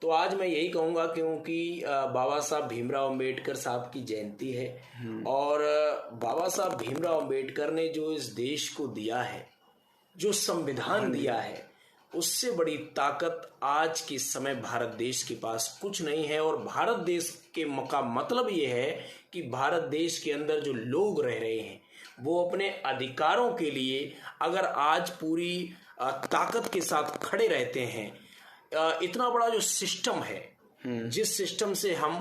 तो आज मैं यही कहूँगा क्योंकि बाबा साहब भीमराव अंबेडकर साहब की जयंती है और बाबा साहब भीमराव अंबेडकर ने जो इस देश को दिया है, जो संविधान दिया है, उससे बड़ी ताकत आज के समय भारत देश के पास कुछ नहीं है। और भारत देश के का मतलब ये है कि भारत देश के अंदर जो लोग रह रहे हैं वो अपने अधिकारों के लिए अगर आज पूरी ताकत के साथ खड़े रहते हैं, इतना बड़ा जो सिस्टम है, जिस सिस्टम से हम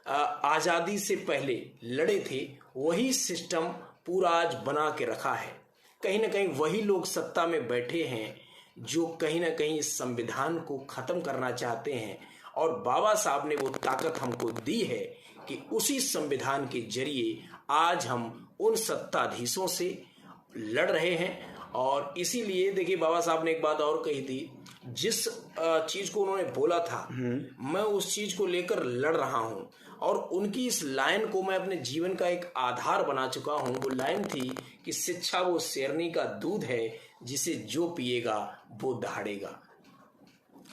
आज़ादी से पहले लड़े थे, वही सिस्टम पूरा आज बना के रखा है। कहीं ना कहीं वही लोग सत्ता में बैठे हैं जो कहीं ना कहीं इस संविधान को ख़त्म करना चाहते हैं। और बाबा साहब ने वो ताकत हमको दी है कि उसी संविधान के जरिए आज हम उन सत्ताधीशों से लड़ रहे हैं। और इसीलिए देखिए, बाबा साहब ने एक बात और कही थी, जिस चीज़ को उन्होंने बोला था मैं उस चीज़ को लेकर लड़ रहा हूँ। और उनकी इस लाइन को मैं अपने जीवन का एक आधार बना चुका हूँ। वो लाइन थी कि शिक्षा वो शेरनी का दूध है, जिसे जो पिएगा वो दहाड़ेगा।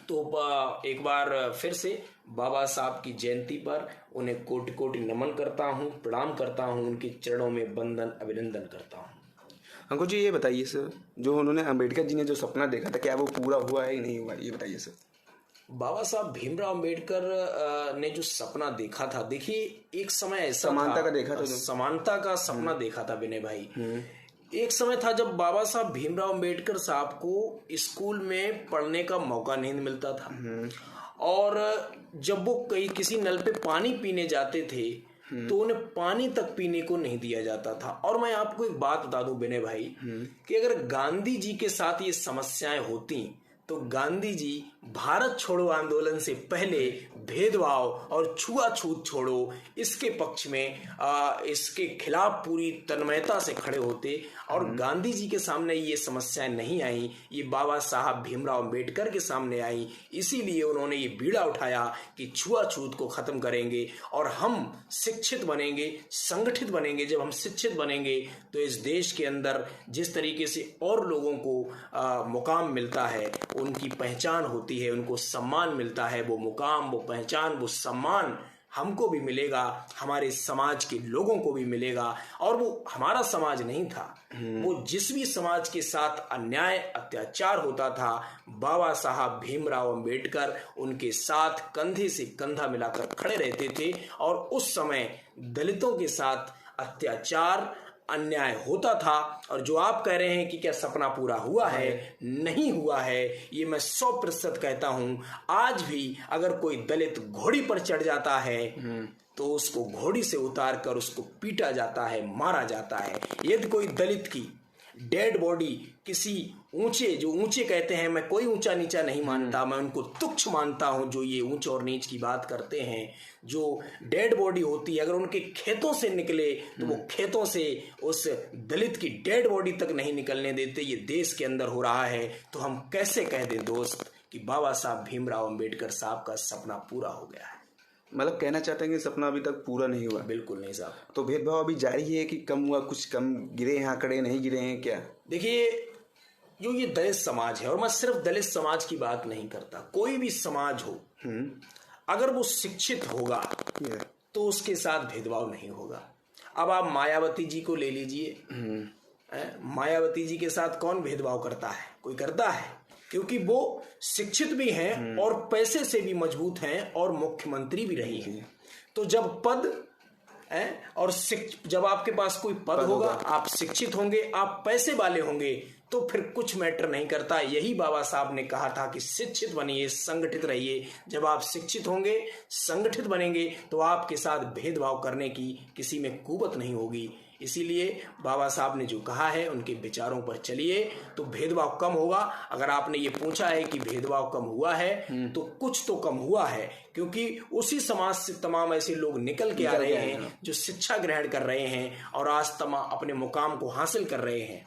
तो एक बार फिर से बाबा साहब की जयंती पर उन्हें कोटि कोटि नमन करता हूँ, प्रणाम करता हूँ, उनके चरणों में वंदन अभिनंदन करता हूँ। अंकुर जी, ये बताइए सर, जो उन्होंने अंबेडकर जी ने जो सपना देखा था, क्या वो पूरा हुआ है कि नहीं हुआ, ये बताइए सर। बाबा साहब भीमराव अंबेडकर ने जो सपना देखा था, देखिए एक समय ऐसा समानता का देखा था, समानता का सपना देखा था विनय भाई। एक समय था जब बाबा साहब भीमराव अंबेडकर साहब को स्कूल में पढ़ने का मौका नहीं मिलता था और जब वो किसी नल पे पानी पीने जाते थे तो उन्हें पानी तक पीने को नहीं दिया जाता था। और मैं आपको एक बात बता दूं विनय भाई कि अगर गांधी जी के साथ ये समस्याएं होती तो गांधी जी भारत छोड़ो आंदोलन से पहले भेदभाव और छुआछूत छोड़ो इसके पक्ष में इसके खिलाफ पूरी तन्मयता से खड़े होते। और गांधी जी के सामने ये समस्याएं नहीं आई, ये बाबा साहब भीमराव अंबेडकर के सामने आई। इसीलिए उन्होंने ये बीड़ा उठाया कि छुआछूत को खत्म करेंगे और हम शिक्षित बनेंगे, संगठित बनेंगे। जब हम शिक्षित बनेंगे तो इस देश के अंदर जिस तरीके से और लोगों को मुकाम मिलता है, उनकी पहचान होती है, उनको सम्मान मिलता है, वो मुकाम, वो पहचान, वो सम्मान हमको भी मिलेगा, हमारे समाज के लोगों को भी मिलेगा। और वो हमारा समाज नहीं था, वो जिस भी समाज के साथ अन्याय अत्याचार होता था, बाबा साहब भीमराव अंबेडकर उनके साथ कंधे से कंधा मिलाकर खड़े रहते थे। और उस समय दलितों के साथ अत्याचार अन्याय होता था। और जो आप कह रहे हैं कि क्या सपना पूरा हुआ है, नहीं हुआ है, ये मैं 100% कहता हूं। आज भी अगर कोई दलित घोड़ी पर चढ़ जाता है तो उसको घोड़ी से उतार कर उसको पीटा जाता है, मारा जाता है। यदि कोई दलित की डेड बॉडी किसी ऊंचे, जो ऊंचे कहते हैं, मैं कोई ऊंचा नीचा नहीं मानता, मैं उनको तुच्छ मानता हूं जो ये ऊंच और नीच की बात करते हैं। जो डेड बॉडी होती है, अगर उनके खेतों से निकले तो वो खेतों से उस दलित की डेड बॉडी तक नहीं निकलने देते। ये देश के अंदर हो रहा है, तो हम कैसे कह दें दोस्त कि बाबा साहब भीमराव अंबेडकर साहब का सपना पूरा हो गया है। मतलब कहना चाहते हैं कि सपना अभी तक पूरा नहीं हुआ? बिल्कुल नहीं साहब। तो भेदभाव अभी जारी है कि कम हुआ, कुछ कम गिरे हैं आंकड़े, नहीं गिरे हैं क्या? देखिए, जो ये दलित समाज है, और मैं सिर्फ दलित समाज की बात नहीं करता, कोई भी समाज हो, अगर वो शिक्षित होगा तो उसके साथ भेदभाव नहीं होगा। अब आप मायावती जी को ले लीजिए, मायावती जी के साथ कौन भेदभाव करता है? कोई करता है? क्योंकि वो शिक्षित भी हैं और पैसे से भी मजबूत हैं और मुख्यमंत्री भी रही हैं। तो जब पद और जब आपके पास कोई पद होगा, आप शिक्षित होंगे, आप पैसे वाले होंगे, तो फिर कुछ मैटर नहीं करता। यही बाबा साहब ने कहा था कि शिक्षित बनिए, संगठित रहिए। जब आप शिक्षित होंगे, संगठित बनेंगे, तो आपके साथ भेदभाव करने की किसी में कुवत नहीं होगी। इसीलिए बाबा साहब ने जो कहा है, उनके विचारों पर चलिए तो भेदभाव कम होगा। अगर आपने ये पूछा है कि भेदभाव कम हुआ है, तो कुछ तो कम हुआ है, क्योंकि उसी समाज से तमाम ऐसे लोग निकल के आ रहे हैं जो शिक्षा ग्रहण कर रहे हैं और आज तमाम अपने मुकाम को हासिल कर रहे हैं।